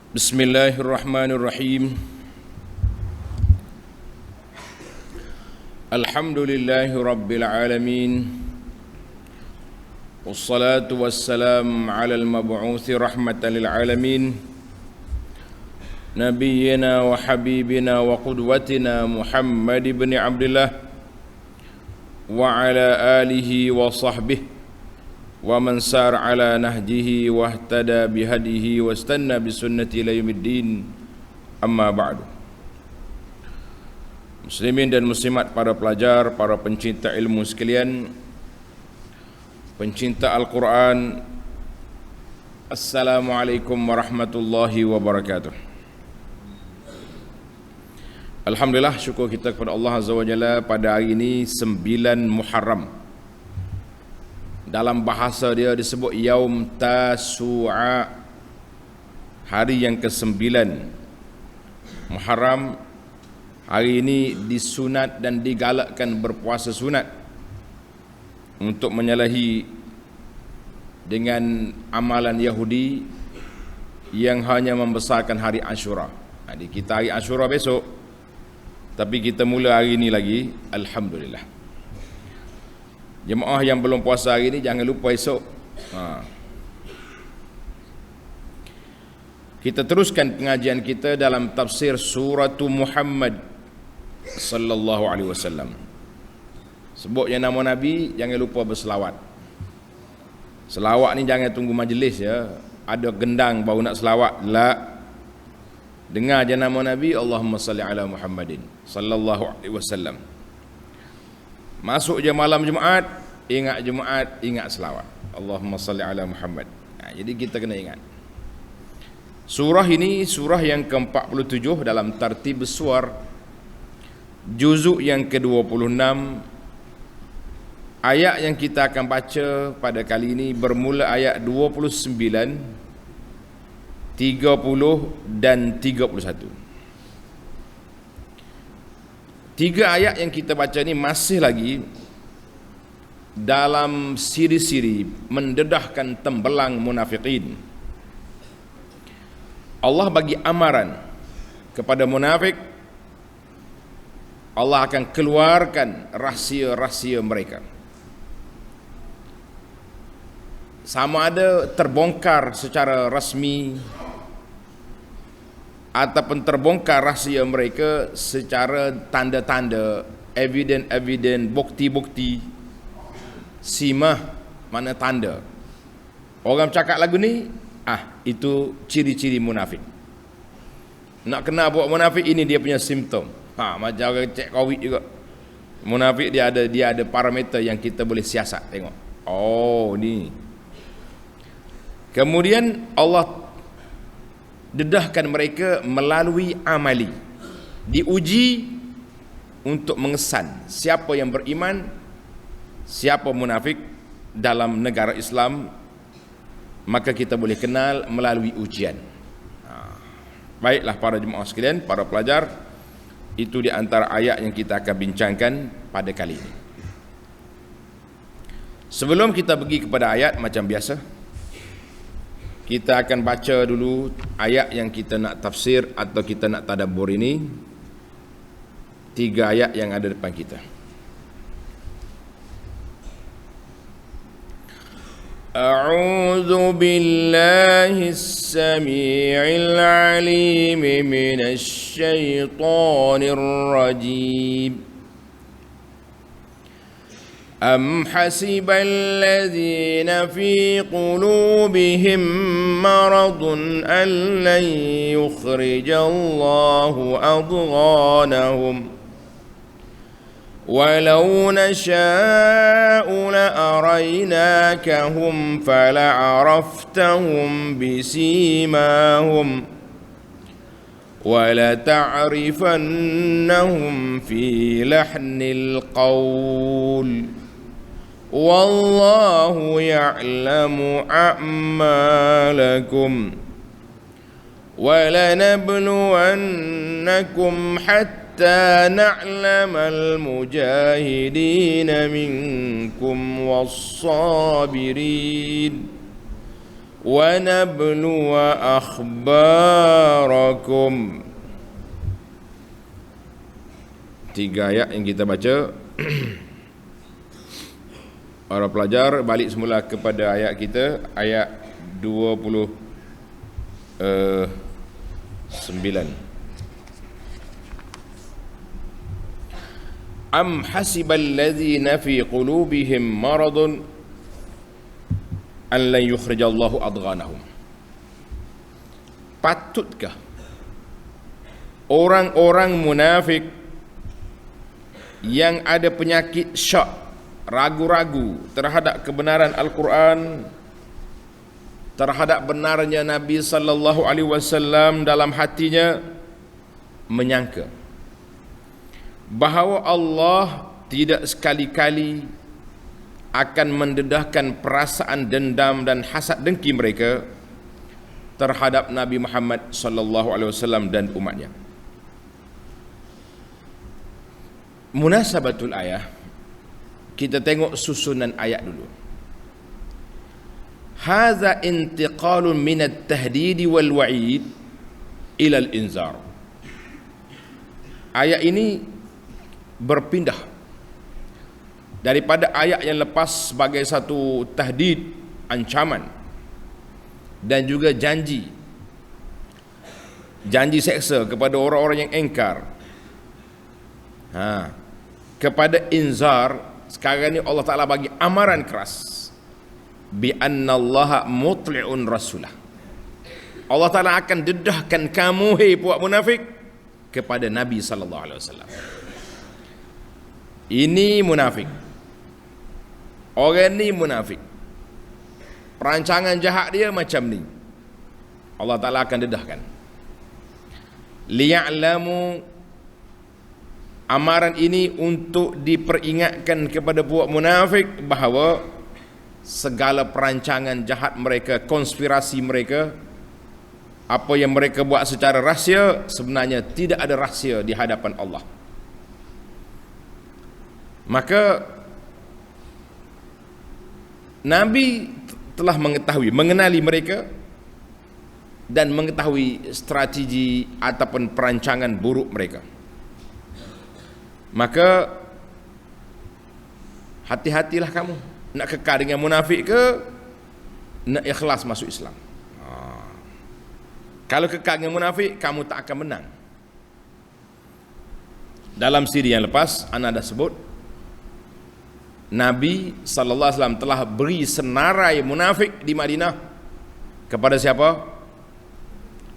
Bismillahirrahmanirrahim. Alhamdulillahi rabbil alamin. Wassalatu wassalam ala al-mab'uthi rahmatan lil alamin. Nabiyyina wa habibina wa qudwatina Muhammad ibn Abdullah wa ala alihi wa sahbihi wa man sar ala nahjihi wa ihtada bihadihi wa istanna bisunnati ila yaumiddin. Amma ba'du. Muslimin dan muslimat, para pelajar, para pencinta ilmu sekalian, pencinta Al-Quran, Assalamualaikum warahmatullahi wabarakatuh. Alhamdulillah, syukur kita kepada Allah Azza wa Jalla pada hari ini 9 Muharram. Dalam bahasa dia disebut Yaum Tasu'a, hari yang ke-9 Muharram. Hari ini disunat dan digalakkan berpuasa sunat untuk menyalahi dengan amalan Yahudi yang hanya membesarkan hari Ashura. Jadi kita hari Ashura besok, tapi kita mula hari ini lagi. Alhamdulillah. Jemaah yang belum puasa hari ini jangan lupa esok. Kita teruskan pengajian kita dalam tafsir surah Muhammad sallallahu alaihi wasallam. Sebut yang nama Nabi, jangan lupa berselawat. Selawat ni jangan tunggu majlis ya. Ada gendang baru nak selawat. La. Dengar je nama Nabi, Allahumma salli ala Muhammadin sallallahu alaihi wasallam. Masuk je malam Jumaat, ingat selawat. Allahumma salli ala Muhammad. Jadi kita kena ingat. Surah ini surah yang ke-47 dalam tartib suar, juzuk yang ke-26. Ayat yang kita akan baca pada kali ini bermula ayat 29, 30 dan 31. Tiga ayat yang kita baca ni masih lagi dalam siri-siri mendedahkan tembelang munafikin. Allah bagi amaran kepada munafik. Allah akan keluarkan rahsia-rahsia mereka. Sama ada terbongkar secara rasmi ataupun terbongkar rahsia mereka secara tanda-tanda, eviden, bukti-bukti, simah, mana tanda. Orang cakap lagu ni, itu ciri-ciri munafik. Nak kenal buat munafik, ini dia punya simptom. Macam orang cek COVID juga. Munafik dia ada parameter yang kita boleh siasat, tengok. Oh, ni. Kemudian Allah dedahkan mereka melalui amali, diuji untuk mengesan siapa yang beriman, siapa munafik dalam negara Islam. Maka kita boleh kenal melalui ujian. Baiklah para jemaah sekalian, para pelajar, itu di antara ayat yang kita akan bincangkan pada kali ini. Sebelum kita pergi kepada ayat, macam biasa kita akan baca dulu ayat yang kita nak tafsir atau kita nak tadabbur ini. 3 ayat yang ada depan kita. A'udzu billahis samii'il 'aliim minasy syaithaanir rajiim. أم حسب الذين في قلوبهم مرض أن لن يخرج الله أضغانهم ولو نشاء لأريناكهم فلعرفتهم بسيماهم ولتعرفنهم في لحن القول والله يعلم أعمالكم ولنبلونكم حتى نعلم المجاهدين منكم والصابرين wa nabluwa akhbarakum. 3 ayat yang kita baca. Para pelajar balik semula kepada ayat kita, ayat 29. Am hasibal ladzina fi qulubihim maradun an la yukhrijallahu adghanahum. Patutkah orang-orang munafik yang ada penyakit syak, ragu-ragu terhadap kebenaran Al-Quran, terhadap benarnya Nabi sallallahu alaihi wasallam, dalam hatinya menyangka bahawa Allah tidak sekali-kali akan mendedahkan perasaan dendam dan hasad dengki mereka terhadap Nabi Muhammad sallallahu alaihi wasallam dan umatnya. Munasabatul ayah, kita tengok susunan ayat dulu. Hadza intiqalun min at-tahdid wal wa'id ila al-inzar. Ayat ini berpindah daripada ayat yang lepas sebagai satu tahdid, ancaman, dan juga janji seksa kepada orang-orang yang engkar, kepada inzar. Sekarang ni Allah Ta'ala bagi amaran keras, bi annallaha mutli'un rasulah. Allah Ta'ala akan dedahkan kamu, hei puak munafik, kepada Nabi sallallahu alaihi wasallam. Ini munafik, orang ni munafik, perancangan jahat dia macam ni, Allah Ta'ala akan dedahkan. Liya'lamu, amaran ini untuk diperingatkan kepada puak munafik bahawa segala perancangan jahat mereka, konspirasi mereka, apa yang mereka buat secara rahsia, sebenarnya tidak ada rahsia di hadapan Allah. Maka Nabi telah mengetahui, mengenali mereka dan mengetahui strategi ataupun perancangan buruk mereka. Maka hati-hatilah kamu, nak kekal dengan munafik ke nak ikhlas masuk Islam. Kalau kekal dengan munafik, kamu tak akan menang. Dalam siri yang lepas ana dah sebut, Nabi sallallahu alaihi wasallam telah beri senarai munafik di Madinah kepada siapa?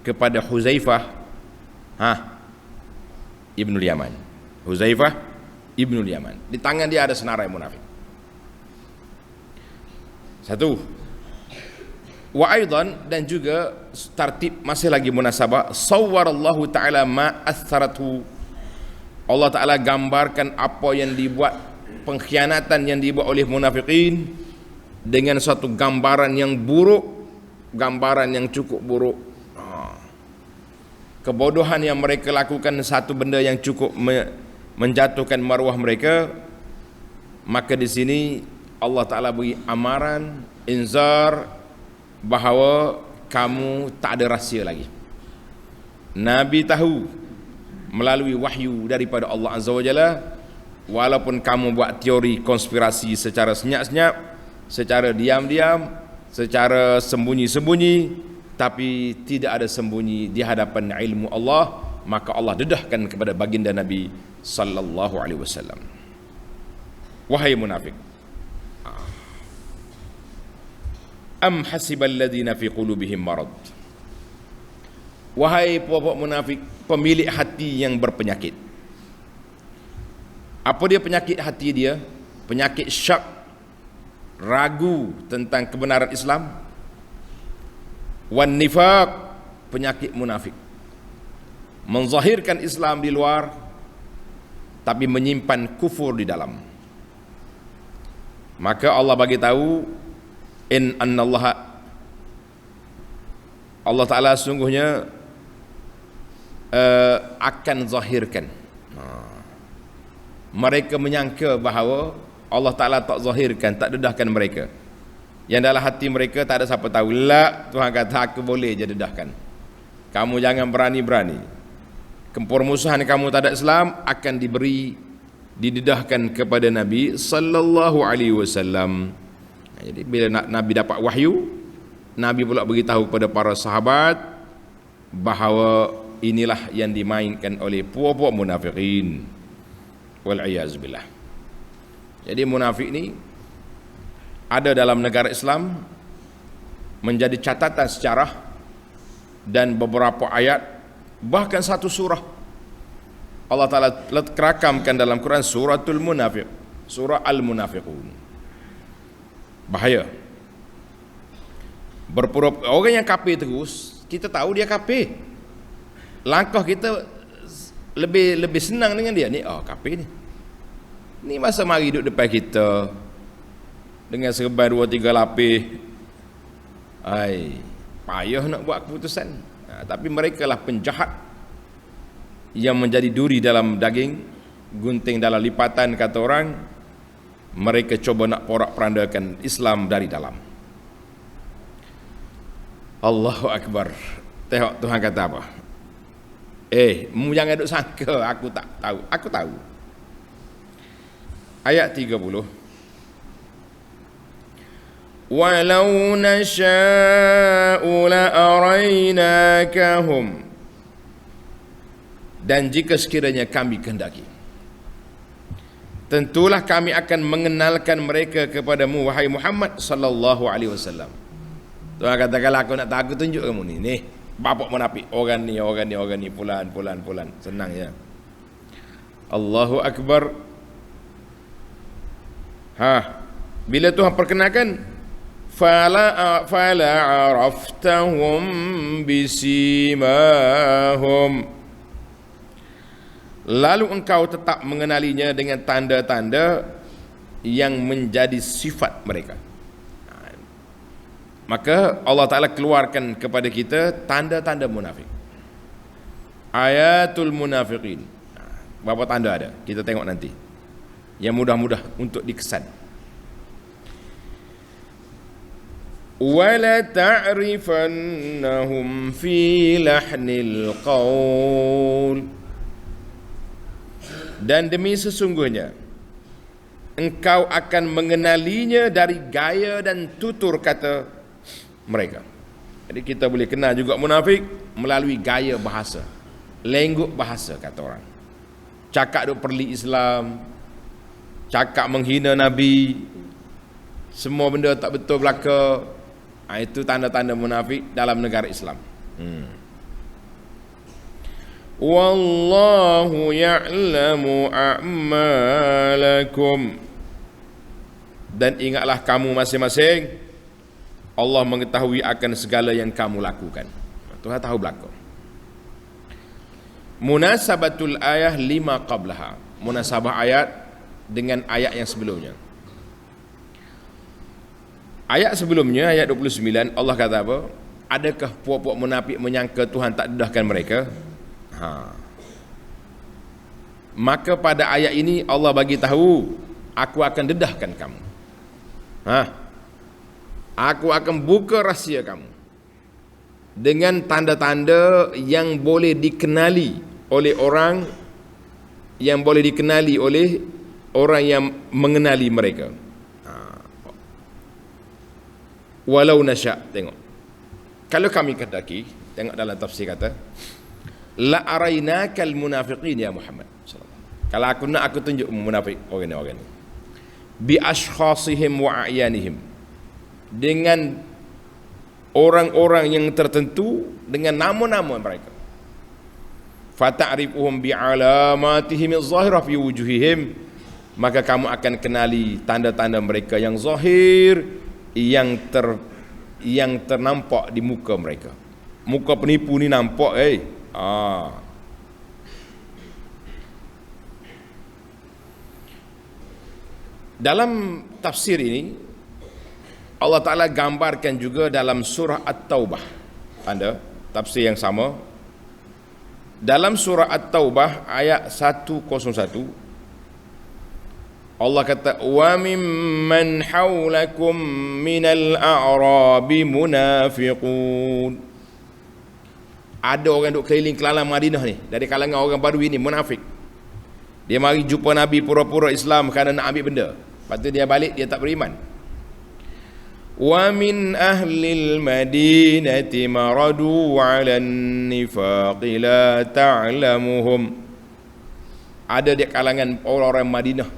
Kepada Huzaifah Ibnul Yaman. Huzaifah Ibnul Yaman. Di tangan dia ada senarai munafik. Satu. Wa aidan, dan juga tartib masih lagi munasabah, sawwarallahu ta'ala ma atharatu. Allah Ta'ala gambarkan apa yang dibuat, pengkhianatan yang dibuat oleh munafikin dengan satu gambaran yang buruk, gambaran yang cukup buruk. Kebodohan yang mereka lakukan, satu benda yang cukup menjatuhkan maruah mereka. Maka di sini Allah Ta'ala beri amaran, inzar, bahawa kamu tak ada rahsia lagi. Nabi tahu melalui wahyu daripada Allah Azza wa Jalla, walaupun kamu buat teori konspirasi secara senyap-senyap, secara diam-diam, secara sembunyi-sembunyi, tapi tidak ada sembunyi di hadapan ilmu Allah, maka Allah dedahkan kepada baginda Nabi sallallahu alaihi wasallam. Wahai munafik, am hasibal ladzina fi qulubihim marad. Wahai puak-puak munafik, pemilik hati yang berpenyakit. Apa dia penyakit hati dia? Penyakit syak, ragu tentang kebenaran Islam. Wan nifaq, penyakit munafik, menzahirkan Islam di luar tapi menyimpan kufur di dalam. Maka Allah bagi tahu, in annallaha, Allah Ta'ala sungguhnya akan zahirkan. Mereka menyangka bahawa Allah Ta'ala tak zahirkan, tak dedahkan mereka. yang dalam hati mereka tak ada siapa tahu. La, Tuhan kata aku boleh je dedahkan. Kamu jangan berani-berani. Permusuhan kamu terhadap Islam akan didedahkan kepada Nabi sallallahu alaihi wasallam. Jadi bila Nabi dapat wahyu, Nabi pula beritahu kepada para sahabat bahawa inilah yang dimainkan oleh puak-puak munafikin. Wal-iyaz billah. Jadi munafik ni ada dalam negara Islam, menjadi catatan sejarah dan beberapa ayat, bahkan satu surah Allah Ta'ala rakamkan dalam Quran, suratul munafiq, surah Al-Munafiqun. Bahaya. Orang yang kafir terus, kita tahu dia kafir, langkah kita lebih senang dengan dia ni. Kafir ni masa mari duduk depan kita dengan serban 2-3 lapis, payah nak buat keputusan. Tapi mereka lah penjahat yang menjadi duri dalam daging, gunting dalam lipatan, kata orang. Mereka cuba nak porak-perandakan Islam dari dalam. Allahu Akbar. Tengok Tuhan kata apa. Jangan duk sangka aku tak tahu. Aku tahu. Ayat 30. Walau nasha'u la'arainakahum. Dan jika sekiranya kami kehendaki, tentulah kami akan mengenalkan mereka kepadamu, wahai Muhammad sallallahu alaihi wasallam. Tuhan kata, kalau aku nak tahu, aku tunjuk kamu ni bapak munafik, orang ni, fulan. Senang ya. Allahu Akbar. Bila Tuhan perkenalkan, fala araftahum bisimahum, lalu engkau tetap mengenalinya dengan tanda-tanda yang menjadi sifat mereka. Maka Allah Ta'ala keluarkan kepada kita tanda-tanda munafik. Ayatul munafiqin. Berapa tanda ada? Kita tengok nanti. Yang mudah-mudah untuk dikesan. Wala ta'rifannahum fi lahnil qaul. Dan demi sesungguhnya engkau akan mengenalinya dari gaya dan tutur kata mereka. Jadi kita boleh kenal juga munafik melalui gaya bahasa, lengguk bahasa, kata orang. Cakap duk perli Islam, cakap menghina Nabi, semua benda tak betul belaka. Itu tanda-tanda munafik dalam negara Islam. Wallahu ya'lamu a'malakum. Dan ingatlah kamu masing-masing, Allah mengetahui akan segala yang kamu lakukan. Tuhan tahu belaka. Munasabatul ayah lima qablaha. Munasabah ayat dengan ayat yang sebelumnya. Ayat sebelumnya, ayat 29, Allah kata apa? Adakah puak-puak munafik menyangka Tuhan tak dedahkan mereka? Maka pada ayat ini Allah bagi tahu, aku akan dedahkan kamu. Aku akan buka rahsia kamu dengan tanda-tanda yang boleh dikenali oleh orang, yang boleh dikenali oleh orang yang mengenali mereka. Walau nasya', tengok. Kalau kami kehendaki, tengok dalam tafsir kata, la arainakal munafiqin ya Muhammad. Kalau aku nak, aku tunjuk munafik orang ni. Bi ashkhasihim wa a'yanihim. Dengan orang-orang yang tertentu, dengan nama-nama mereka. Fata'rifuhum bi alamatihim az-zahirah fi wujuhihim. Maka kamu akan kenali tanda-tanda mereka yang zahir, yang ternampak di muka mereka. Muka penipu ni nampak, Dalam tafsir ini Allah Ta'ala gambarkan juga dalam surah At-Taubah. Ada tafsir yang sama. Dalam surah At-Taubah ayat 101, Allah kata wa mimman haulakum minal a'rabi munafiqun. Ada orang duk keliling kelalang Madinah ni, dari kalangan orang Badui ni munafik. Dia mari jumpa Nabi pura-pura Islam kerana nak ambil benda. Lepas tu dia balik, dia tak beriman. Wa min ahlil madinati maradu 'alan nifaqi la ta'lamuhum. Ada di kalangan orang-orang Madinah,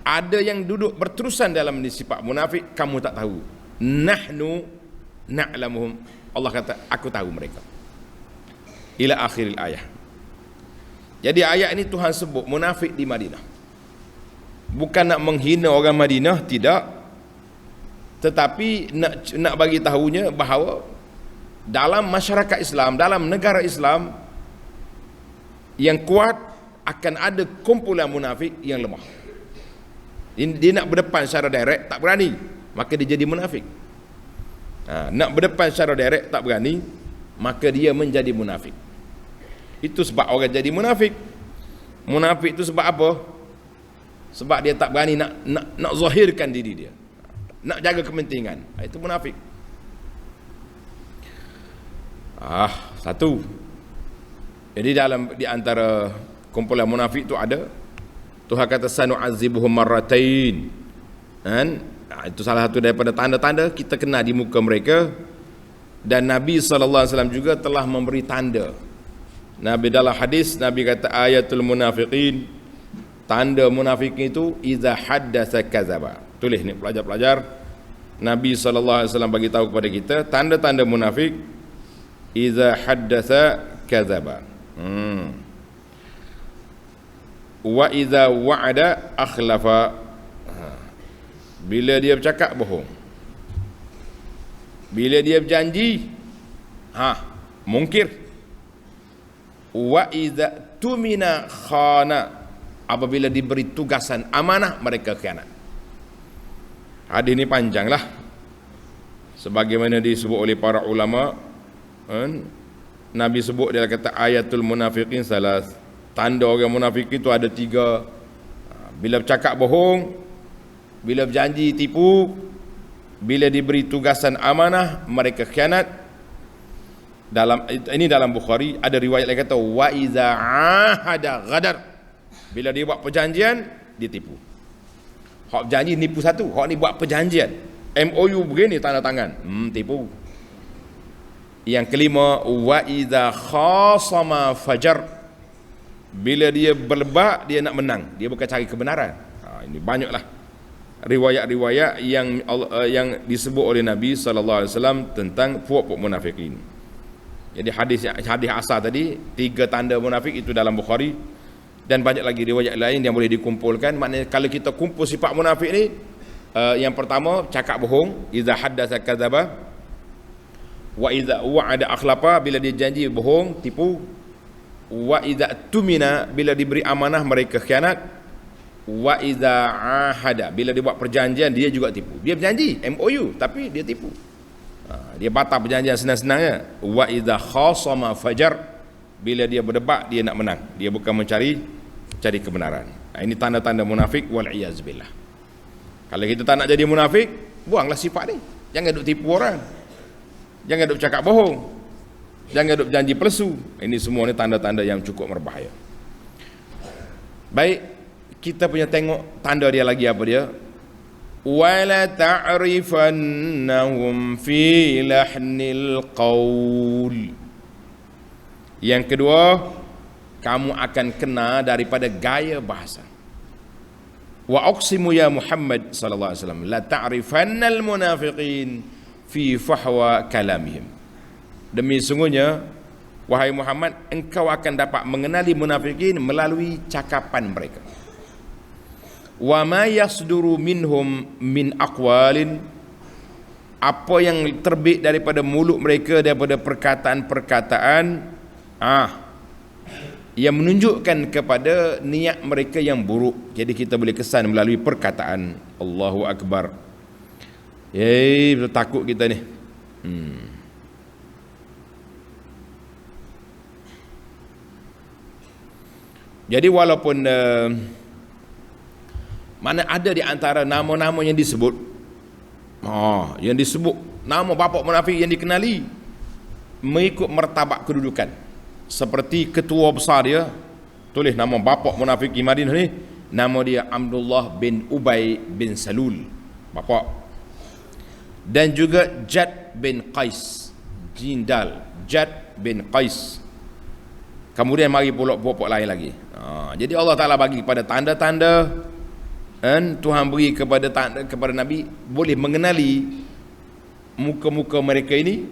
ada yang duduk berterusan dalam sifat munafik, kamu tak tahu. Nahnu na'lamuhum. Allah kata, aku tahu mereka. Ila akhiril ayah. Jadi ayat ini Tuhan sebut munafik di Madinah. Bukan nak menghina orang Madinah, tidak. Tetapi nak bagi tahunya bahawa dalam masyarakat Islam, dalam negara Islam yang kuat, akan ada kumpulan munafik yang lemah. Dia nak berdepan secara direct, tak berani, maka dia jadi munafik. Nak berdepan secara direct, tak berani, maka dia menjadi munafik. Itu sebab orang jadi munafik. Munafik itu sebab apa? Sebab dia tak berani nak zahirkan diri dia, nak jaga kepentingan. Itu munafik. Satu. Jadi di antara kumpulan munafik itu ada, Tuhan kata sanu'azibuhum marratain. Kan? Itu salah satu daripada tanda-tanda kita kena di muka mereka. Dan Nabi SAW juga telah memberi tanda. Nabi dalam hadis, Nabi kata ayatul munafiqin, tanda munafik itu iza haddasa kazaba. Tulis ni pelajar-pelajar. Nabi SAW bagi tahu kepada kita tanda-tanda munafik, iza haddasa kazaba. Wa iza wa'ada akhlafa. Bila dia bercakap bohong. Bila dia berjanji mungkir. Wa iza tumina khana. Apabila diberi tugasan amanah, mereka khianat. Hadis ini panjanglah, sebagaimana disebut oleh para ulama. Nabi sebut, dia kata ayatul munafiqin salas. Tanda orang munafik itu ada 3. Bila bercakap bohong, bila berjanji tipu, bila diberi tugasan amanah mereka khianat. Ini dalam Bukhari. Ada riwayat lain kata wa iza ahada ghadar. Bila dia buat perjanjian, dia tipu. Hak janji nipu satu, hak ni buat perjanjian, MOU begini, tanda tangan, tipu. Yang kelima, wa iza khasama fajar. Bila dia berlebak, dia nak menang, dia bukan cari kebenaran. Ini banyaklah riwayat-riwayat yang disebut oleh Nabi SAW tentang puak-puak munafikin. Jadi hadis asal tadi, 3 tanda munafik itu dalam Bukhari, dan banyak lagi riwayat lain yang boleh dikumpulkan. Maknanya kalau kita kumpul sifat munafik ni, yang pertama cakap bohong, iza haddasa kadzaba, wa iza wa'ada akhlafa, bila dia janji bohong, tipu, wa iza tumina, bila diberi amanah mereka khianat, wa iza ahada, bila dia buat perjanjian dia juga tipu. Dia berjanji MOU tapi dia tipu. Dia batal perjanjian senang-senangnya. Wa iza khasama fajar, bila dia berdebat dia nak menang, dia bukan mencari kebenaran. Ini tanda-tanda munafik, wal iyaz billah. Kalau kita tak nak jadi munafik, buanglah sifat ni. Jangan duk tipu orang, jangan duk cakap bohong, jangan duk janji palsu. Ini semua ni tanda-tanda yang cukup berbahaya. Baik, kita punya tengok tanda dia lagi, apa dia? Wala ta'rifannahum fi lahnil qaul. Yang kedua, kamu akan kena daripada gaya bahasa. Wa aqsimu ya Muhammad sallallahu alaihi wasallam la ta'rifannal munafiqin fi fahwa kalamihim. Demi sungguhnya wahai Muhammad, engkau akan dapat mengenali munafikin melalui cakapan mereka. Wa ma yasduru minhum min aqwalin, apa yang terbit daripada mulut mereka, daripada perkataan-perkataan yang menunjukkan kepada niat mereka yang buruk. Jadi kita boleh kesan melalui perkataan. Allahu Akbar. Takut kita ni. Jadi walaupun Mana ada di antara nama-nama yang disebut, nama bapa munafik yang dikenali mengikut martabat kedudukan. Seperti ketua besar dia, tulis nama bapa munafik di Madinah ni, nama dia Abdullah bin Ubay bin Salul, bapa. Dan juga Jad bin Qais, Jindal, Jad bin Qais. Kemudian mari pokok lain lagi. Jadi Allah Ta'ala bagi kepada tanda-tanda, dan Tuhan beri kepada Nabi boleh mengenali muka-muka mereka ini,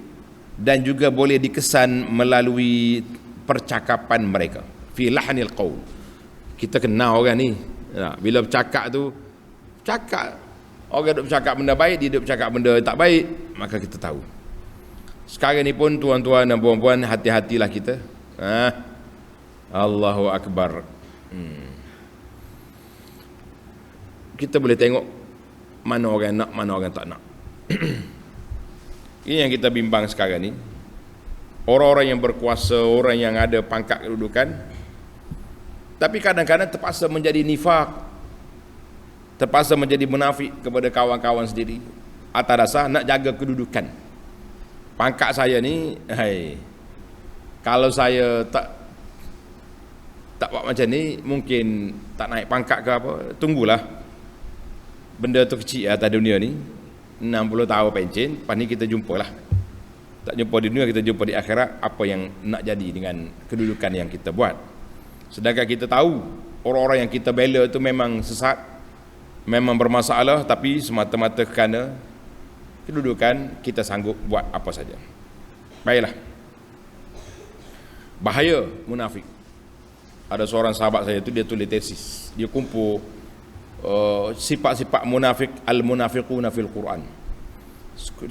dan juga boleh dikesan melalui percakapan mereka. Fi lahnil qaul. Kita kenal orang ni. Bila bercakap tu, orang duk bercakap benda baik, dia duk bercakap benda tak baik, maka kita tahu. Sekarang ni pun tuan-tuan dan puan-puan, hati-hatilah kita. Allahu Akbar. Kita boleh tengok mana orang nak, mana orang tak nak. Ini yang kita bimbang sekarang ni. Orang-orang yang berkuasa, orang yang ada pangkat kedudukan, tapi kadang-kadang terpaksa menjadi nifak, terpaksa menjadi munafik kepada kawan-kawan sendiri atas dasar nak jaga kedudukan. Pangkat saya ni, kalau saya tak buat macam ni, mungkin tak naik pangkat ke apa. Tunggulah, benda tu kecil atas dunia ni. 60 tahun pencen, lepas ni kita jumpalah. Tak jumpa di dunia, kita jumpa di akhirat. Apa yang nak jadi dengan kedudukan yang kita buat. Sedangkan kita tahu orang-orang yang kita bela tu memang sesat, memang bermasalah, tapi semata-mata kerana kedudukan kita sanggup buat apa saja. Baiklah. Bahaya munafik. Ada seorang sahabat saya tu, dia tulis tesis, dia kumpul sifat-sifat munafik, al-munafiquna fil Quran.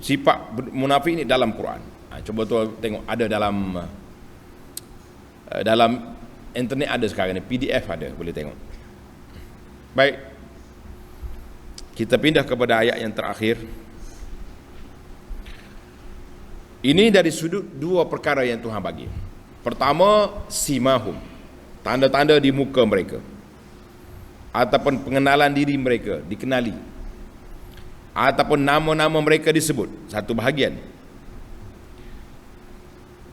Sifat munafik ni dalam Quran. Cuba tu tengok, ada dalam internet ada sekarang ni, PDF ada, boleh tengok. Baik, kita pindah kepada ayat yang terakhir. Ini dari sudut dua perkara yang Tuhan bagi. Pertama, simahum, tanda-tanda di muka mereka, ataupun pengenalan diri mereka dikenali, ataupun nama-nama mereka disebut, satu bahagian.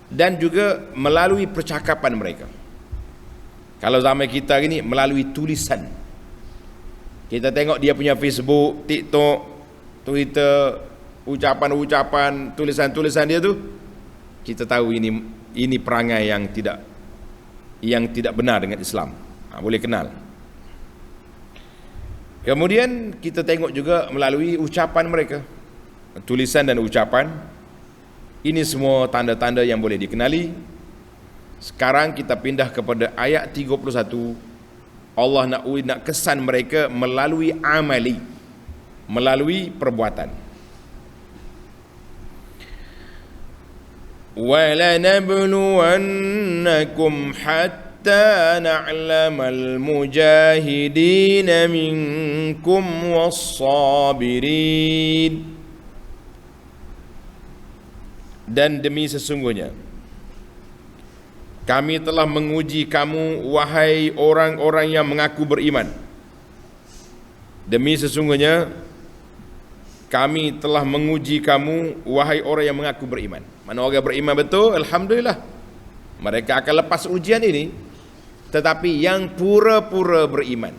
Dan juga melalui percakapan mereka. Kalau zaman kita ini melalui tulisan. Kita tengok dia punya Facebook, TikTok, Twitter, ucapan-ucapan, tulisan-tulisan dia tu, kita tahu ini perangai yang tidak benar dengan Islam. Boleh kenal. Kemudian kita tengok juga melalui ucapan mereka, tulisan dan ucapan. Ini semua tanda-tanda yang boleh dikenali. Sekarang kita pindah kepada ayat 31. Allah nak kesan mereka melalui amali, melalui perbuatan. وَلَنَبْلُوَنَّكُمْ حَتَّى نَعْلَمَ الْمُجَاهِدِينَ مِنْكُمْ وَالصَّابِرِينَ. Dan demi sesungguhnya kami telah menguji kamu, wahai orang-orang yang mengaku beriman. Demi sesungguhnya kami telah menguji kamu, wahai orang yang mengaku beriman. Mana orang beriman betul, alhamdulillah, mereka akan lepas ujian ini. Tetapi yang pura-pura beriman,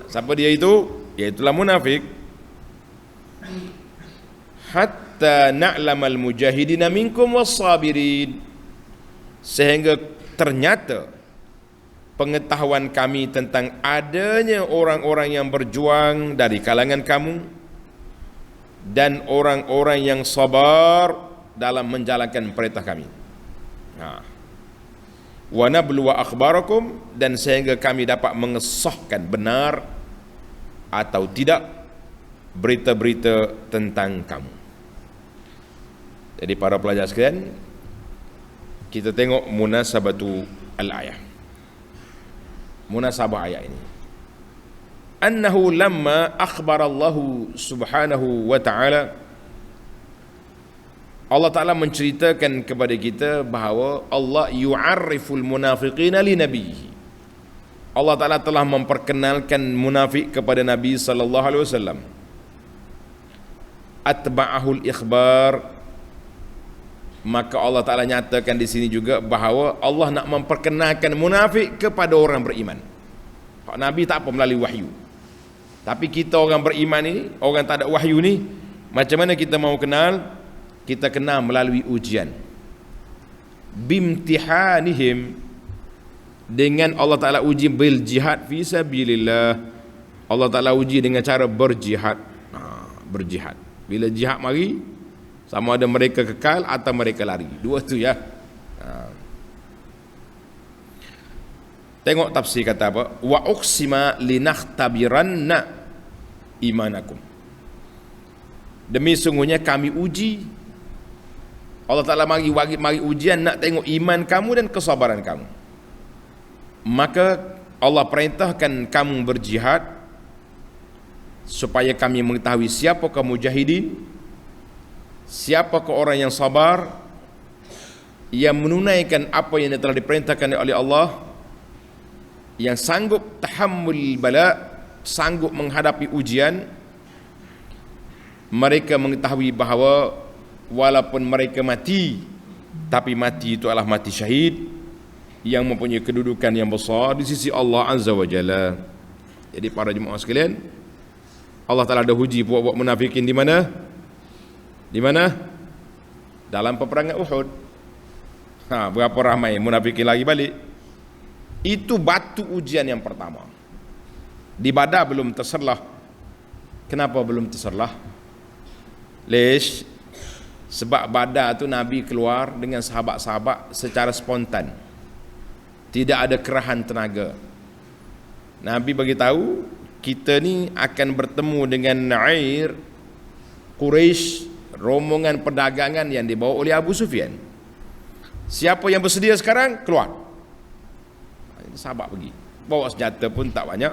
siapa dia itu? Iaitulah munafik. Hatta na'lamal mujahidina minkum wassabirin, sehingga ternyata pengetahuan kami tentang adanya orang-orang yang berjuang dari kalangan kamu dan orang-orang yang sabar dalam menjalankan perintah kami. Wa nabluwa akhbarakum, dan sehingga kami dapat mengesahkan benar atau tidak berita-berita tentang kamu. Jadi para pelajar sekalian, kita tengok munasabatu al-ayah, munasabah ayat ini. Annahu lamma akhbar Allah subhanahu wa ta'ala, Allah Ta'ala menceritakan kepada kita bahawa Allah yu'arriful munafiqina li nabiyhi. Allah Ta'ala telah memperkenalkan munafik kepada Nabi sallallahu alaihi wasallam. Atba'ahul ikhbar, maka Allah Ta'ala nyatakan di sini juga bahawa Allah nak memperkenalkan munafik kepada orang beriman. Nabi tak apa melalui wahyu, tapi kita orang beriman ni, orang tak ada wahyu ni, macam mana kita mau kenal? Kita kenal melalui ujian. Bimtihanihim, dengan Allah Ta'ala uji bil jihad fi sabilillah. Allah Ta'ala uji dengan cara berjihad. Berjihad. Bila jihad mari, sama ada mereka kekal atau mereka lari. Dua tu ya. Tengok tafsir kata apa? Wa uqsima linakhtabiranna imanakum. Demi sungguhnya kami uji. Allah Ta'ala mari ujian nak tengok iman kamu dan kesabaran kamu. Maka Allah perintahkan kamu berjihad supaya kami mengetahui siapakah mujahidin, siapakah orang yang sabar, yang menunaikan apa yang telah diperintahkan oleh Allah, yang sanggup tahammul bala, sanggup menghadapi ujian. Mereka mengetahui bahawa walaupun mereka mati, tapi mati itu adalah mati syahid yang mempunyai kedudukan yang besar di sisi Allah Azza wa Jalla. Jadi para jemaah sekalian, Allah Ta'ala dah uji buat munafikin di mana? Di mana? Dalam peperangan Uhud. Berapa ramai munafikin lagi balik. Itu batu ujian yang pertama. Di Badar belum terserlah. Kenapa belum terserlah? Lesh, sebab Badar tu Nabi keluar dengan sahabat-sahabat secara spontan, tidak ada kerahan tenaga. Nabi bagi tahu kita ni akan bertemu dengan Nair Quraisy, rombongan perdagangan yang dibawa oleh Abu Sufyan. Siapa yang bersedia sekarang keluar. Sahabat pergi, bawa senjata pun tak banyak.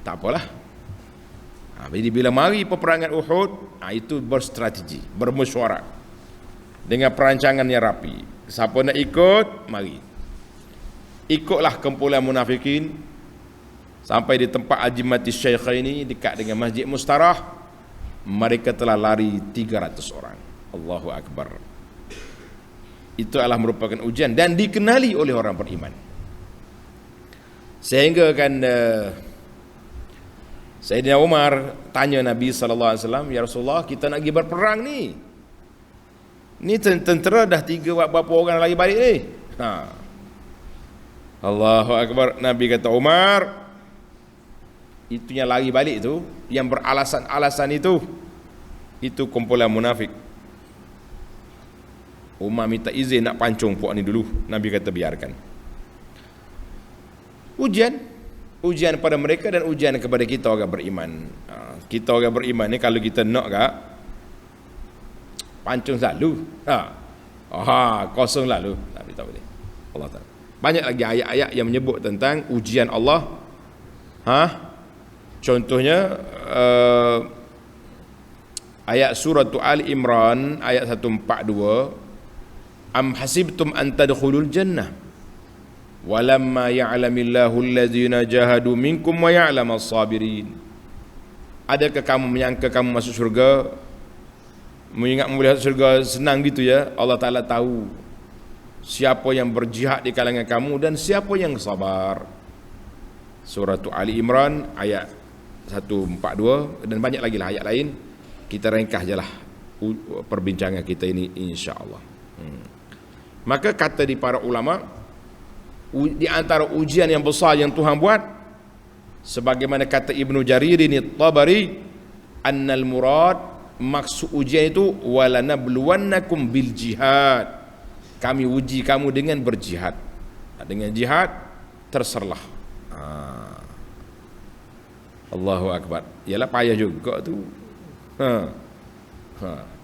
Tak apalah. Jadi bila mari peperangan Uhud, itu berstrategi, bermesyuarat dengan perancangan yang rapi. Siapa nak ikut, mari. Ikutlah kumpulan munafikin sampai di tempat Ajimati Syaikhaini dekat dengan Masjid Mustarah. Mereka telah lari 300 orang. Allahu Akbar. Itu adalah merupakan ujian dan dikenali oleh orang beriman. Sehingga kan Sayyidina Umar tanya Nabi SAW, ya Rasulullah, kita nak pergi berperang ni. Ni tentera dah 3 berapa orang lagi balik ni. Allahu Akbar. Nabi kata, Umar, itu yang lari balik tu, yang beralasan-alasan itu kumpulan munafik. Umar minta izin nak pancung puak ni dulu. Nabi kata biarkan. Ujian pada mereka dan ujian kepada kita orang beriman. Kita orang beriman ni kalau kita nak gak pancung selalu. Kosong lalu. Tapi tak boleh. Allah Ta'ala. Banyak lagi ayat-ayat yang menyebut tentang ujian Allah. Contohnya ayat surah Ali Imran ayat 142, am hasibtum an tadkhulul jannah walamma ya'lamillahu allazina jahadu minkum wa ya'lamas sabirin. Adakah kamu menyangka kamu masuk syurga, mengingat melihat syurga senang gitu ya? Allah Ta'ala tahu siapa yang berjihad di kalangan kamu dan siapa yang sabar. Surah Ali Imran ayat 142 dan banyak lagi lah ayat lain. Kita ringkas je lah perbincangan kita ini insya-Allah. Maka kata di para ulama, di antara ujian yang besar yang Tuhan buat, sebagaimana kata Ibnu Jarir ini Tabari, annal murad, maksud ujian itu walanabluwannakum bil jihad, kami uji kamu dengan berjihad. Dengan jihad terserlah. Allahu Akbar. Yalah payah juga tu.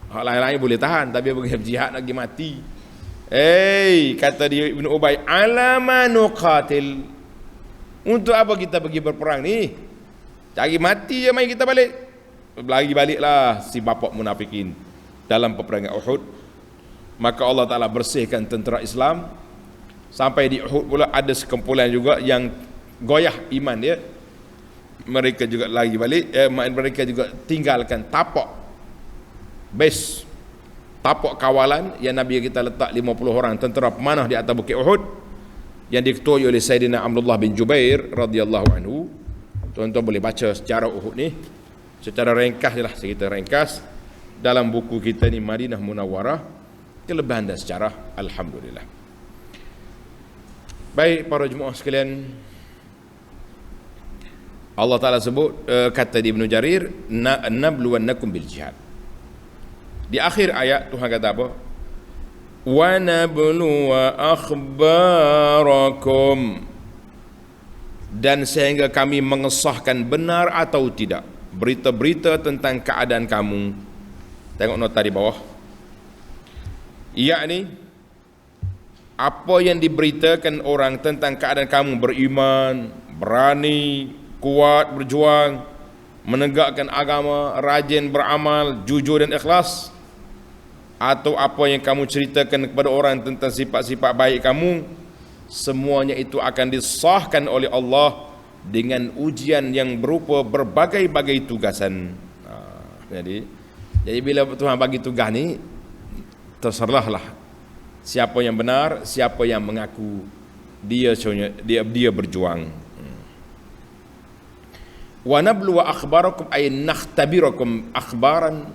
Hak lain-lain boleh tahan, tapi bagi jihad lagi mati. Kata dia Ibn Ubay, alama nuqatil, untuk apa kita pergi berperang ni? Cari mati je, mai kita balik. Lagi baliklah si bapak munafikin dalam peperangan Uhud. Maka Allah Ta'ala bersihkan tentera Islam Sampai di Uhud pula ada sekumpulan juga yang goyah iman dia. Mereka juga lagi balik, mereka juga tinggalkan tapak base, tapak kawalan yang Nabi kita letak 50 orang tentera pemanah di atas bukit Uhud yang diketuai oleh Sayyidina Abdullah bin Jubair radhiyallahu anhu. Tuan-tuan boleh baca sejarah Uhud ni secara ringkas je lah, kita ringkas dalam buku kita ni Madinah Munawwarah, kelebihan dan sejarah. Alhamdulillah. Baik para jemaah sekalian, Allah Ta'ala sebut, kata di Ibnu Jarir, nabluwannakum bil jihad. Di akhir ayat Tuhan kata apa? Wa nabluwa akhbarakum, dan sehingga kami mengesahkan benar atau tidak berita-berita tentang keadaan kamu. Tengok nota di bawah, yakni apa yang diberitakan orang tentang keadaan kamu, beriman, berani, kuat berjuang, menegakkan agama, rajin beramal, jujur dan ikhlas, atau apa yang kamu ceritakan kepada orang tentang sifat-sifat baik kamu, semuanya itu akan disahkan oleh Allah dengan ujian yang berupa berbagai-bagai tugasan. Jadi bila Tuhan bagi tugas ni, terserahlah siapa yang benar, siapa yang mengaku dia berjuang. Wa nabluwa akhbarakum ay nakhtabirakum akhbaran,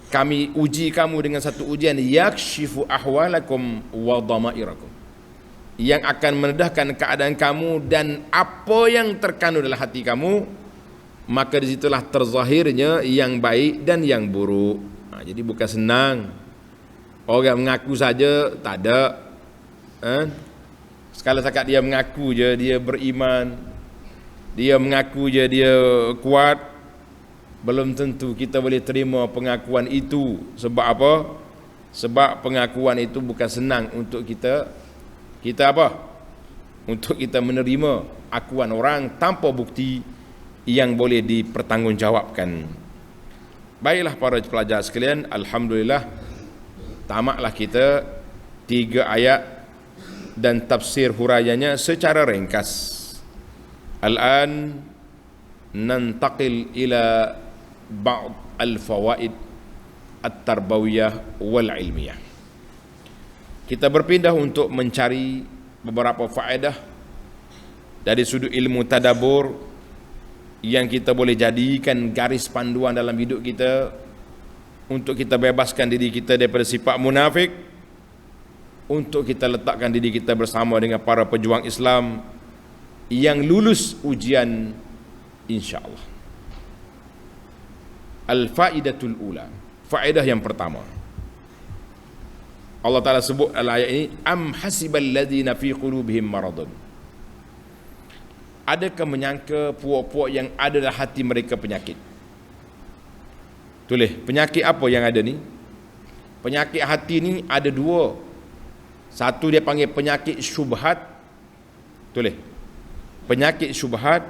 kami uji kamu dengan satu ujian yakshifu ahwalakum wa dhamairakum, yang akan menedahkan keadaan kamu dan apa yang terkandung dalam hati kamu, maka disitulah terzahirnya yang baik dan yang buruk. Jadi bukan senang orang mengaku saja, tak ada. Sekali setakat dia mengaku je dia beriman, dia mengaku je dia kuat, belum tentu kita boleh terima pengakuan itu. Sebab apa? Sebab pengakuan itu bukan senang untuk kita untuk kita menerima akuan orang tanpa bukti yang boleh dipertanggungjawabkan. Baiklah para pelajar sekalian, alhamdulillah tamatlah kita 3 ayat dan tafsir huraiannya secara ringkas. Al-an nantaqil ila ba'd al-fawaid at-tarbawiyah wal ilmiyah. Kita berpindah untuk mencari beberapa faedah dari sudut ilmu tadabbur yang kita boleh jadikan garis panduan dalam hidup kita untuk kita bebaskan diri kita daripada sifat munafik, untuk kita letakkan diri kita bersama dengan para pejuang Islam yang lulus ujian insya-Allah. Al-faidatul ula, faedah yang pertama, Allah Ta'ala sebut dalam ayat ini, am hasibal ladzina fi qulubihim maradun, adakah menyangka puak-puak yang ada dalam hati mereka penyakit. Tulis, penyakit apa yang ada ni? Penyakit hati ni ada 2. Satu dia panggil penyakit syubhat. Tulis, penyakit syubhat,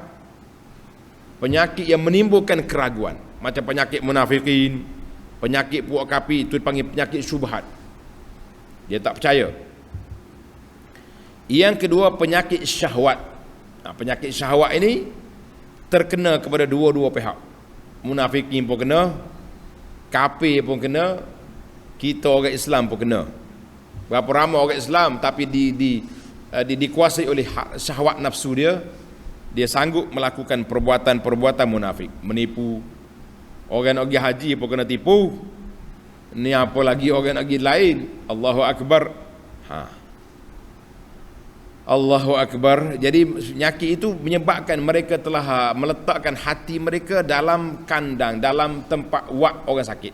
penyakit yang menimbulkan keraguan, macam penyakit munafikin, penyakit puak kafir, itu dipanggil penyakit syubhat, dia tak percaya. Yang kedua penyakit syahwat. Penyakit syahwat ini terkena kepada dua-dua pihak, munafikin pun kena, kafir pun kena, kita orang Islam pun kena. Berapa ramai orang Islam tapi dikuasai oleh syahwat nafsu dia sanggup melakukan perbuatan-perbuatan munafik, menipu. Orang nak pergi haji pun kena tipu, ni apa lagi orang nak pergi lain. Allahu Akbar. Allahu Akbar. Jadi penyakit itu menyebabkan mereka telah meletakkan hati mereka dalam kandang, dalam tempat wak orang sakit.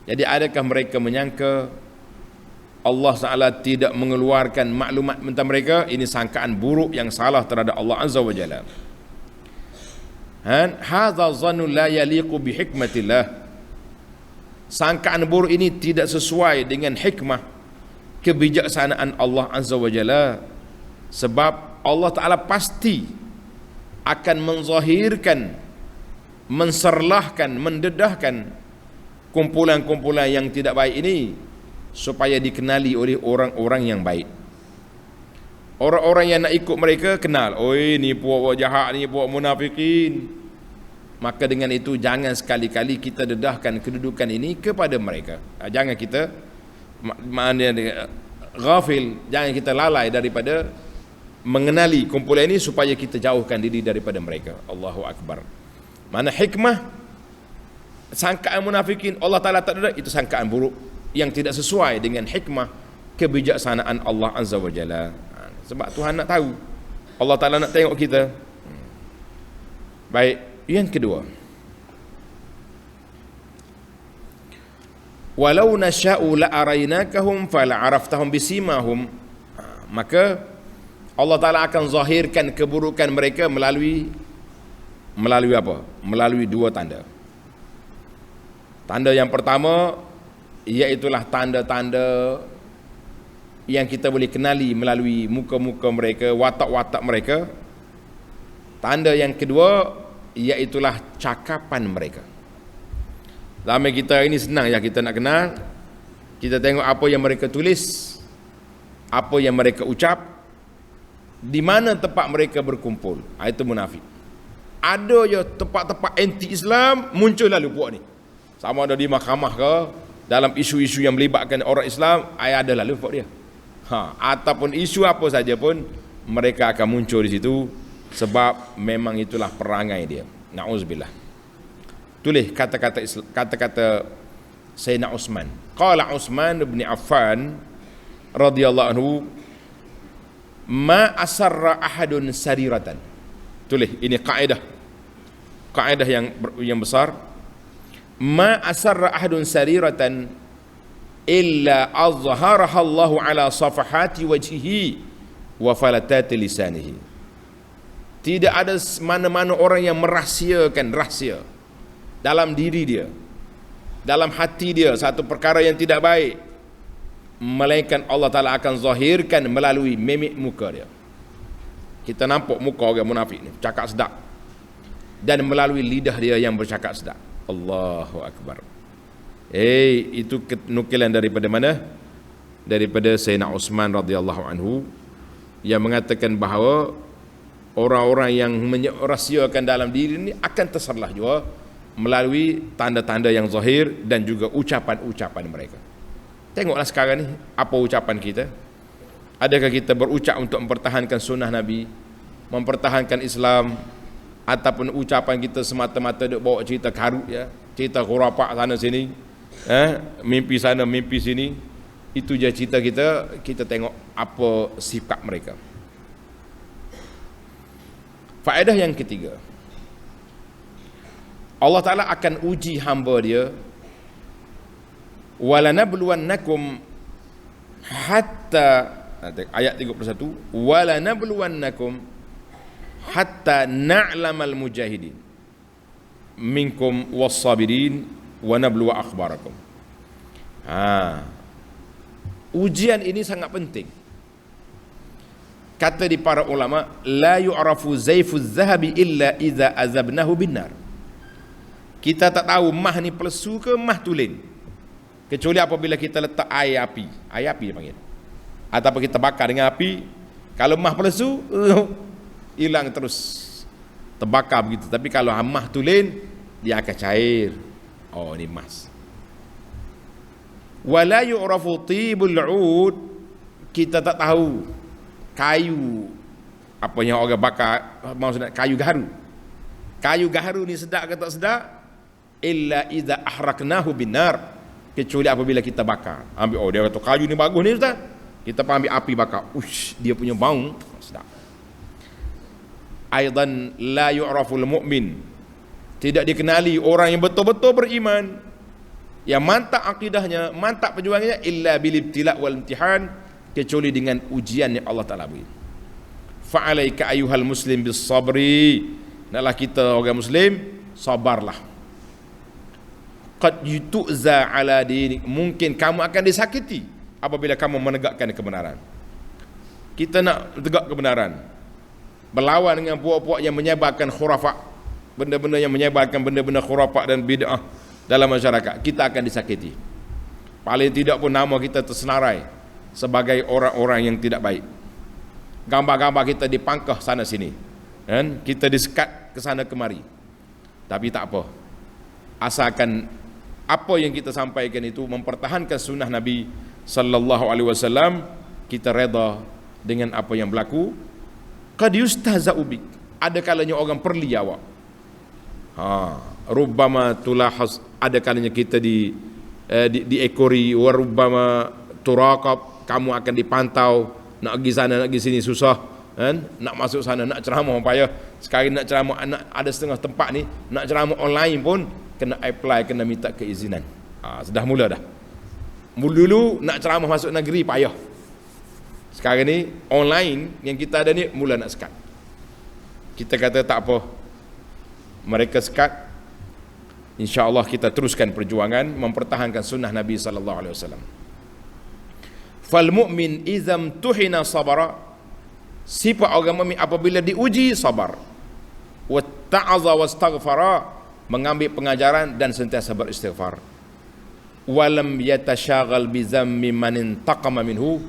Jadi adakah mereka menyangka Allah Ta'ala tidak mengeluarkan maklumat tentang mereka? Ini sangkaan buruk yang salah terhadap Allah Azza wa Jalla. Hadza zannu la yaliqu bi hikmatillah. Sangkaan buruk ini tidak sesuai dengan hikmah, kebijaksanaan Allah Azza wa Jalla. Sebab Allah Ta'ala pasti akan menzahirkan, menserlahkan, mendedahkan kumpulan-kumpulan yang tidak baik ini supaya dikenali oleh orang-orang yang baik. Orang-orang yang nak ikut mereka kenal, oi ni puak jahat, ni puak munafikin. Maka dengan itu jangan sekali-kali kita dedahkan kedudukan ini kepada mereka. Jangan kita ghafil, jangan kita lalai daripada mengenali kumpulan ini supaya kita jauhkan diri daripada mereka. Allahu Akbar. Mana hikmah? Sangkaan munafikin Allah Ta'ala tak ada, itu sangkaan buruk yang tidak sesuai dengan hikmah kebijaksanaan Allah Azza wa Jalla. Sebab Tuhan nak tahu, Allah Ta'ala nak tengok kita. Baik, yang kedua, walau nasya'u la'arainakahum fala'araftahum bisimahum. Maka Allah Ta'ala akan zahirkan keburukan mereka melalui apa? Melalui dua tanda. Tanda yang pertama iaitulah tanda-tanda yang kita boleh kenali melalui muka-muka mereka, watak-watak mereka. Tanda yang kedua iaitulah cakapan mereka. Zaman kita ini senang ya, kita nak kenal, kita tengok apa yang mereka tulis, apa yang mereka ucap, di mana tempat mereka berkumpul. Itu munafik. Ada je tempat-tempat anti-Islam muncul lalu puak ni. Sama ada di mahkamah ke, dalam isu-isu yang melibatkan orang Islam, ada lalu puak dia. Ataupun isu apa saja pun mereka akan muncul di situ, sebab memang itulah perangai dia. Na'udzubillah. Tulis kata-kata Sayyidina Utsman. Qala Utsman bin Affan radhiyallahu anhu, ma asarra ahadun sariratan. Tulis, ini kaedah yang besar. Ma asarra ahadun sariratan illa azharaha Allahu ala safahati wajhihi wa falatati lisanihi. Tidak ada mana-mana orang yang merahsiakan rahsia dalam diri dia, dalam hati dia, satu perkara yang tidak baik, melainkan Allah Ta'ala akan zahirkan melalui mimik muka dia. Kita nampak muka orang munafik ni cakap sedap, dan melalui lidah dia yang bercakap sedap. Allahu Akbar. Itu nukilan daripada mana? Daripada Sayyidina Utsman radhiyallahu anhu, yang mengatakan bahawa orang-orang yang merahsiakan dalam diri ini akan tersalah juga melalui tanda-tanda yang zahir dan juga ucapan-ucapan mereka. Tengoklah sekarang ni, apa ucapan kita? Adakah kita berucap untuk mempertahankan sunnah Nabi, mempertahankan Islam, ataupun ucapan kita semata-mata duk bawa cerita karut ya, cerita khurafat sana sini, mimpi sana mimpi sini. Itu je cerita kita. Kita tengok apa sikap mereka. Faedah yang ketiga, Allah Ta'ala akan uji hamba dia. Walanabluwannakum hatta, ayat 31, walanabluwannakum hatta na'lamal mujahidin minkum wassabirin wa nabluwa akhbarakum. Ujian ini sangat penting. Kata di para ulama, la yu'rafu zayfuz zahabi illa idza azabnahu binnar. Kita tak tahu mah ni pelesu ke mah tulen, kecuali apabila kita letak air api dia panggil, ataupun kita bakar dengan api. Kalau mah pelesu hilang terus, terbakar begitu. Tapi kalau mah tulen, dia akan cair. Oh, ni emas. Wala yu'rafu tibul 'ud, kita tak tahu kayu apa yang orang bakar, maksudnya kayu gaharu ni sedap ke tak sedap, illa idza ahraknahu binar, kecuali apabila kita bakar. Ambil, dia kata kayu ni bagus ni ustaz, kita ambil api bakar, dia punya bau sedap. Aidan la yu'raful mu'min, tidak dikenali orang yang betul-betul beriman, yang mantap akidahnya, mantap perjuangannya, illa bil ibtila' wal imtihan, kecuali dengan ujian yang Allah Ta'ala beri. Fa'alaika ayuhal muslim bis sabri, naklah kita orang muslim sabarlah. Qad yutu'za ala dinik, mungkin kamu akan disakiti apabila kamu menegakkan kebenaran. Kita nak tegak kebenaran, berlawan dengan puak-puak yang menyebarkan khurafat, benda-benda yang menyebarkan benda-benda khurafat dan bid'ah dalam masyarakat, kita akan disakiti. Paling tidak pun nama kita tersenarai sebagai orang-orang yang tidak baik. Gambar-gambar kita dipangkah sana sini, kan? Kita disekat ke sana kemari. Tapi tak apa, asalkan apa yang kita sampaikan itu mempertahankan sunnah Nabi sallallahu alaihi wasallam, kita reda dengan apa yang berlaku. Qad yustahza'u bik, ada kalanya orang perli awak. Rubbama tulahaz, ada kalanya kita diekori, wa rubbama turaqab, kamu akan dipantau, nak pergi sana nak pergi sini susah, kan? Nak masuk sana, nak ceramah payah. Sekarang nak ceramah, ada setengah tempat ni nak ceramah online pun kena apply, kena minta keizinan. Sudah mula dah. Dulu nak ceramah masuk negeri payah. Sekarang ni online yang kita ada ni mula nak sekat. Kita kata tak apa, mereka sekat, insya-Allah kita teruskan perjuangan mempertahankan sunnah Nabi sallallahu alaihi wasallam. Fal mu'min izam tuhina sabara, sifat orang mukmin apabila diuji sabar, wa ta'aza wastaghfara, mengambil pengajaran dan sentiasa beristighfar, walam yatashaghal bi zammi man intaqama minhu,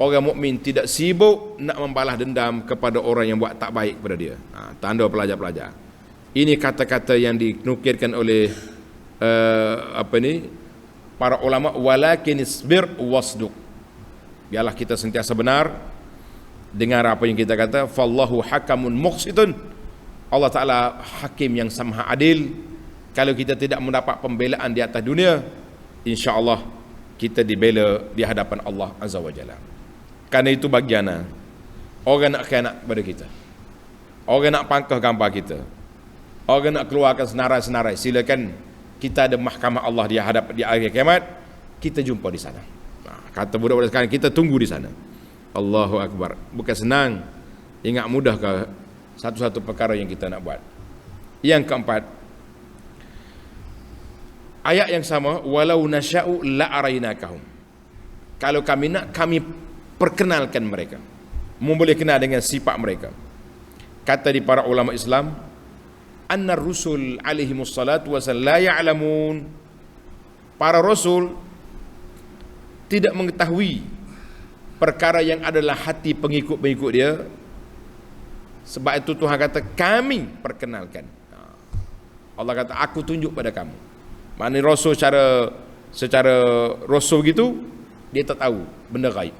orang mukmin tidak sibuk nak membalas dendam kepada orang yang buat tak baik kepada dia. Tanda pelajar-pelajar. Ini kata-kata yang dinukilkan oleh para ulama, walakin isbir wasduq, biarlah kita sentiasa benar. Dengar apa yang kita kata, fallahu hakamun muqsitun, Allah Ta'ala hakim yang sama adil. Kalau kita tidak mendapat pembelaan di atas dunia, insya-Allah kita dibela di hadapan Allah Azza wa Jalla. Karena itu bagiannya orang nak khianat kepada kita, orang nak pangkah gambar kita, orang nak keluarkan senarai-senarai, silakan. Kita ada mahkamah Allah di akhir kiamat, kita jumpa di sana. Kata budak-budak sekarang, kita tunggu di sana. Allahu Akbar. Bukan senang, ingat mudah ke satu-satu perkara yang kita nak buat. Yang keempat, ayat yang sama, walau nasya'u la'arainakahum, kalau kami nak, kami perkenalkan mereka, boleh kenal dengan sifat mereka. Kata di para ulama Islam, anna rusul alaihimus salatu wassalam la ya'lamun, para rasul tidak mengetahui perkara yang adalah hati pengikut-pengikut dia. Sebab itu Tuhan kata kami perkenalkan. Allah kata aku tunjuk pada kamu. Maknanya rasul secara rasul gitu, dia tak tahu benda gaib.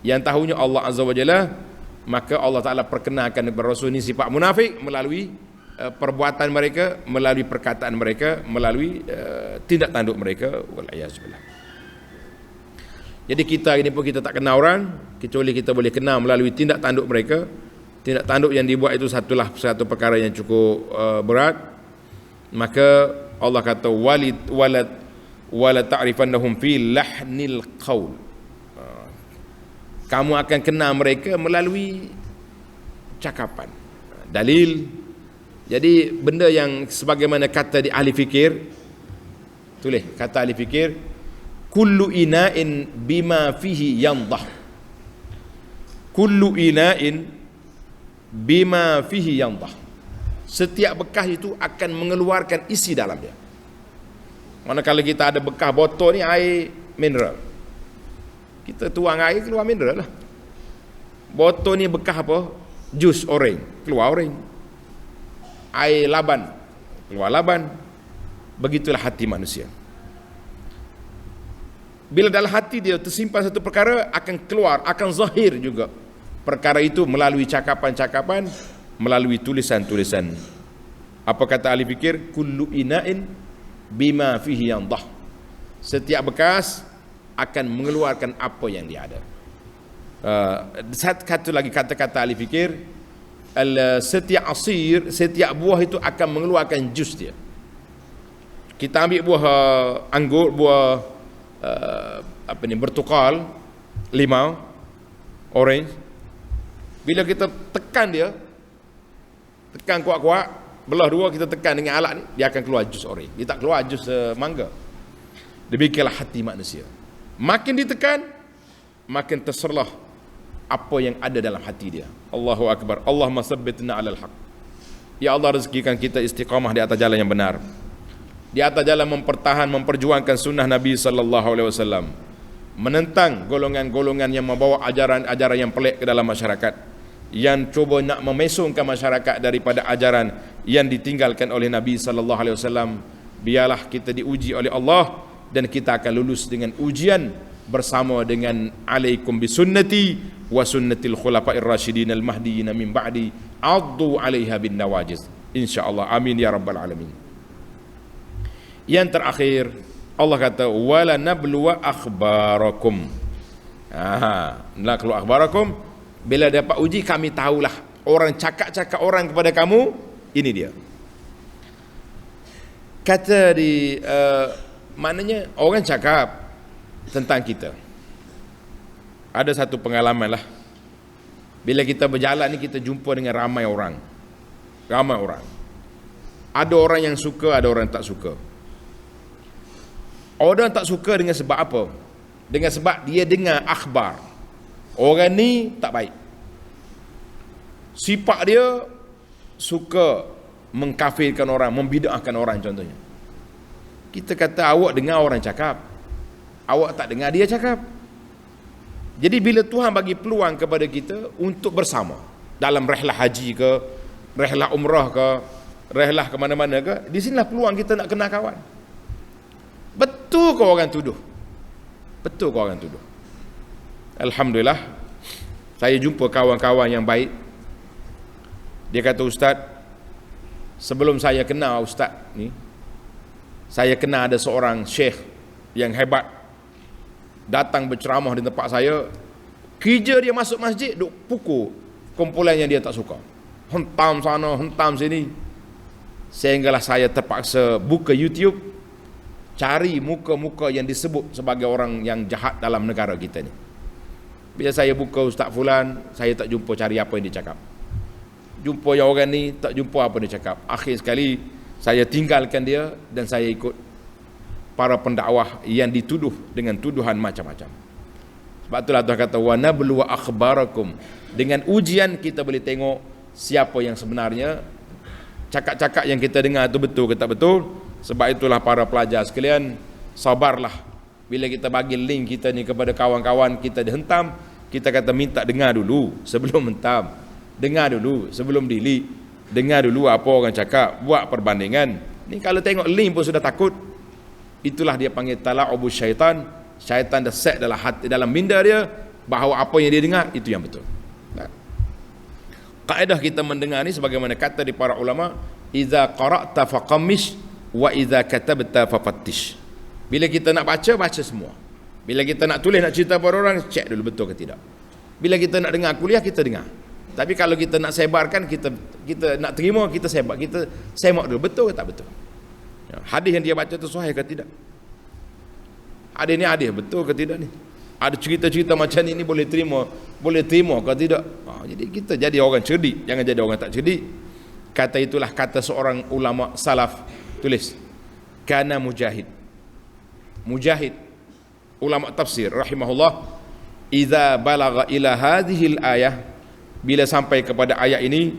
Yang tahunya Allah Azza wa Jalla. Maka Allah Ta'ala perkenalkan kepada rasul ini sifat munafik melalui perbuatan mereka, melalui perkataan mereka, melalui tindak tanduk mereka. Wal'iyazbillah. Jadi kita ini pun kita tak kenal orang, kecuali kita boleh kenal melalui tindak tanduk mereka. Tindak tanduk yang dibuat itu satu perkara yang cukup berat. Maka Allah kata wala ta'rifannahum fi lahnil qaul, kamu akan kenal mereka melalui cakapan, dalil. Jadi benda yang sebagaimana kata di ahli fikir, tulis kata ahli fikir, kullu ina'in bima fihi yandah, kullu ina'in bima fihi yandah, setiap bekas itu akan mengeluarkan isi dalamnya. Mana kalau kita ada bekas botol ni air mineral, kita tuang air keluar mineral lah. Botol ni bekas apa? Jus orange, keluar orange. Air laban, keluar laban. Begitulah hati manusia. Bila dalam hati dia tersimpan satu perkara, akan keluar, akan zahir juga perkara itu melalui cakapan-cakapan, melalui tulisan-tulisan. Apa kata ahli fikir? Kullu ina'in bima fihi yandah, setiap bekas akan mengeluarkan apa yang dia ada. Satu lagi kata-kata ahli fikir, setiap asir, setiap buah itu akan mengeluarkan jus dia. Kita ambil buah anggur, buah bertukal, limau, orange. Bila kita tekan dia, tekan kuat-kuat, belah dua, kita tekan dengan alat ni, dia akan keluar jus orange. Dia tak keluar jus mangga. Demikianlah hati manusia. Makin ditekan, makin terserlah apa yang ada dalam hati dia. Allahu Akbar. Allahumma sabbitna alal haq. Ya Allah, rezekikan kita istiqamah di atas jalan yang benar. di atas jalan memperjuangkan sunnah Nabi sallallahu alaihi wasallam, menentang golongan-golongan yang membawa ajaran-ajaran yang pelik ke dalam masyarakat, yang cuba nak memesongkan masyarakat daripada ajaran yang ditinggalkan oleh Nabi sallallahu alaihi wasallam. Biarlah kita diuji oleh Allah dan kita akan lulus dengan ujian bersama dengan alaikum bisunnati wa sunnatil khulafa'ir rasyidin al mahdiyyin min ba'di addu 'alaiha bin nawajiz, insyaallah. Amin ya rabbal alamin. Yang terakhir Allah kata wala nabluwa akhbarakum. Nabluwa akhbarakum, bila dapat uji kami tahulah orang cakap-cakap orang kepada kamu ini dia. Kata di maknanya orang cakap tentang kita. Ada satu pengalaman lah. Bila kita berjalan ni kita jumpa dengan ramai orang. Ramai orang. Ada orang yang suka, ada orang yang tak suka. Orang tak suka dengan sebab apa? Dengan sebab dia dengar akhbar. Orang ni tak baik. Sifat dia suka mengkafirkan orang, membid'ahkan orang contohnya. Kita kata awak dengar orang cakap, awak tak dengar dia cakap. Jadi bila Tuhan bagi peluang kepada kita untuk bersama dalam rehlah haji ke, rehlah umrah ke, rehlah ke mana-mana ke, di sinilah peluang kita nak kenal kawan. Betul ke orang tuduh? Betul ke orang tuduh? Alhamdulillah, saya jumpa kawan-kawan yang baik. Dia kata, Ustaz, sebelum saya kenal Ustaz ni, saya kenal ada seorang syekh yang hebat datang berceramah di tempat saya. Kerja dia masuk masjid duk pukul kumpulan yang dia tak suka, hentam sana hentam sini, sehinggalah saya terpaksa buka YouTube, cari muka-muka yang disebut sebagai orang yang jahat dalam negara kita ni. Bila saya buka Ustaz Fulan, saya tak jumpa cari apa yang dia cakap. Jumpa yang orang ni, tak jumpa apa dia cakap. Akhir sekali saya tinggalkan dia dan saya ikut para pendakwah yang dituduh dengan tuduhan macam-macam. Sebab itulah Tuhan kata wa nabluwa akhbarakum. Dengan ujian kita boleh tengok siapa yang sebenarnya, cakap-cakap yang kita dengar itu betul ke tak betul. Sebab itulah para pelajar sekalian, sabarlah. Bila kita bagi link kita ni kepada kawan-kawan kita dihentam, kita kata minta dengar dulu sebelum hentam. Dengar dulu sebelum delete. Dengar dulu apa orang cakap, buat perbandingan. Ni kalau tengok link pun sudah takut. Itulah dia panggil tala'ubus syaitan. Syaitan dah set dalam hati, dalam minda dia bahawa apa yang dia dengar itu yang betul. Kaedah kita mendengar ni sebagaimana kata di para ulama, iza qara'ta faqammish wa iza katabta fafattish. Bila kita nak baca, baca semua. Bila kita nak tulis, nak cerita pada orang, cek dulu betul ke tidak. Bila kita nak dengar kuliah, kita dengar. Tapi kalau kita nak sebarkan, kita nak terima, kita sebar, kita semak dulu betul ke tak betul. Hadis yang dia baca itu sahih ke tidak. Hadis ni hadis betul ke tidak ni. Ada cerita-cerita macam ni boleh terima ke tidak. Jadi kita jadi orang cerdik, jangan jadi orang tak cerdik. Kata itulah kata seorang ulama salaf, tulis kana Mujahid, ulama tafsir rahimahullah, idza balagha ila hadhil ayah, bila sampai kepada ayat ini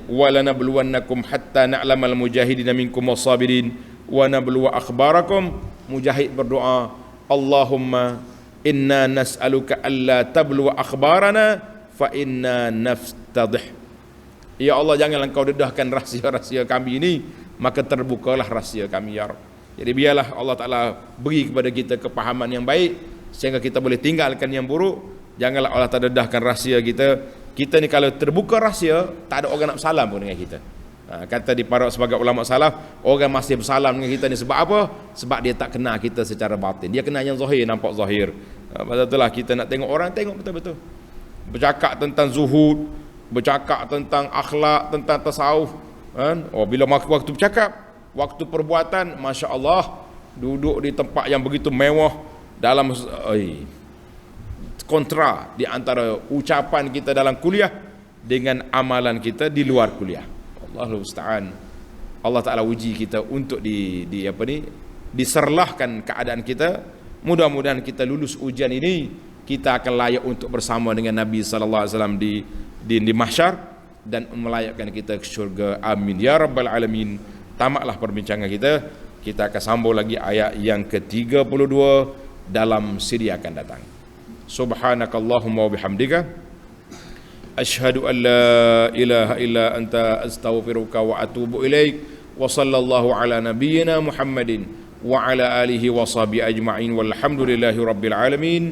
walanabluwannakum hatta na'lamal mujahidina minkum wassabirin wa nabluwa akhbarakum. Mujahid berdoa, Allahumma inna nas'aluka alla tabluwa akhbarana fa inna naftadih. Ya Allah, janganlah engkau dedahkan rahsia-rahsia kami ini, maka terbukalah rahsia kami ya Rabb. Jadi biarlah Allah Ta'ala beri kepada kita kepahaman yang baik sehingga kita boleh tinggalkan yang buruk. Janganlah Allah Ta'ala dedahkan rahsia kita. Kita ni kalau terbuka rahsia, tak ada orang nak bersalam pun dengan kita. Kata di para sebagai ulama salaf, orang masih bersalam dengan kita ni sebab apa? Sebab dia tak kenal kita secara batin. Dia kenal yang zahir, nampak zahir. Pasal itulah kita nak tengok orang, tengok betul-betul. Bercakap tentang zuhud, bercakap tentang akhlak, tentang tasawuf, kan? Bila waktu bercakap, waktu perbuatan, Masya Allah, duduk di tempat yang begitu mewah, dalam kontra di antara ucapan kita dalam kuliah dengan amalan kita di luar kuliah. Allahul musta'an. Allah Ta'ala uji kita untuk diserlahkan keadaan kita. Mudah-mudahan kita lulus ujian ini, kita akan layak untuk bersama dengan Nabi sallallahu alaihi wasallam di mahsyar dan melayakkan kita ke syurga. Amin ya rabbal alamin. tamatlah perbincangan kita. Kita akan sambung lagi ayat yang ke-32 dalam siri akan datang. Subhanakallahumma wa bihamdika asyhadu an la ilaha illa anta astaghfiruka wa atubu ilaik. Wa sallallahu ala nabiyyina Muhammadin wa ala alihi wa sahbihi ajma'in walhamdulillahi rabbil alamin.